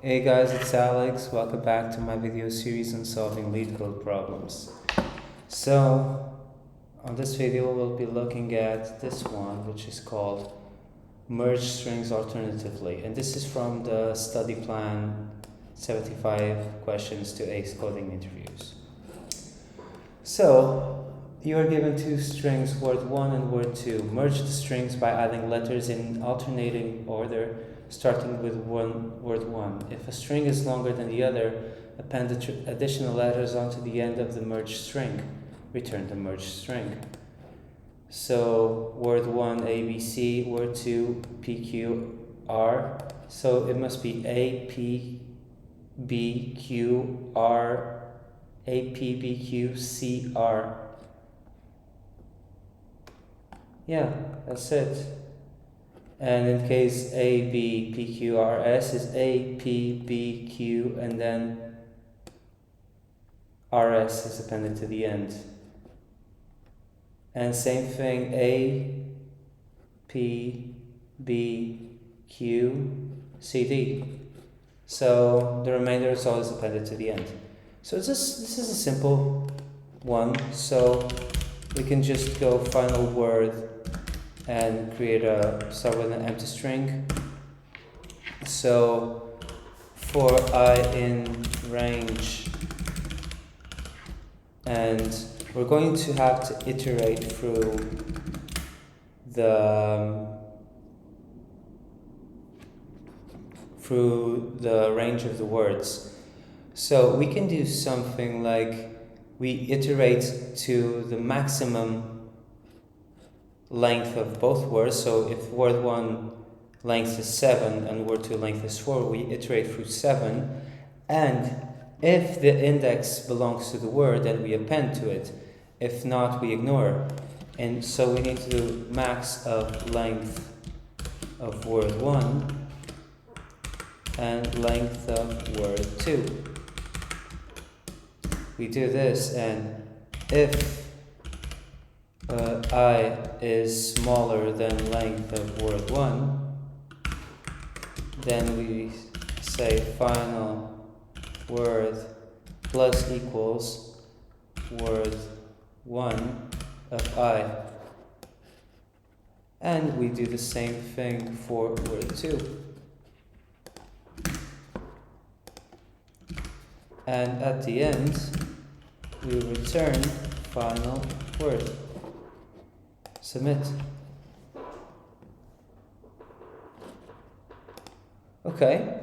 Hey guys, it's Alex. Welcome back to my video series on solving LeetCode problems. So, on this video we'll be looking at this one, which is called Merge Strings Alternatively. And this is from the study plan 75 questions to ACE coding interviews. So, you are given two strings, word 1 and word 2. Merge the strings by adding letters in alternating order, starting with word 1. If a string is longer than the other, append additional letters onto the end of the merged string. Return the merged string. So, word 1, A, B, C, word 2, P, Q, R. So, it must be A, P, B, Q, R, A, P, B, Q, C, R. Yeah, that's it. And in case A, B, P, Q, R, S is A, P, B, Q, and then RS is appended to the end. And same thing, A, P, B, Q, C, D. So the remainder is always appended to the end. So this is a simple one. So we can just go final word and start with an empty string. So for I in range, and we're going to have to iterate through the range of the words. So we can do something like we iterate to the maximum length of both words. So if word 1 length is 7 and word 2 length is 4, we iterate through 7. And if the index belongs to the word, then we append to it. If not, we ignore. And so we need to do max of length of word 1 and length of word 2. We do this, and if I is smaller than length of word 1, then we say final word plus equals word 1 of I. And we do the same thing for word 2. And at the end, we return final word. Submit. Okay,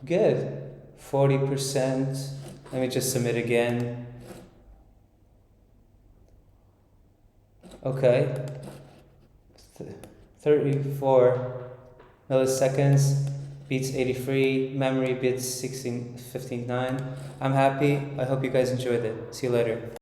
good. 40%. Let me just submit again. Okay. 34 milliseconds beats 83. Memory beats 15.9. I'm happy. I hope you guys enjoyed it. See you later.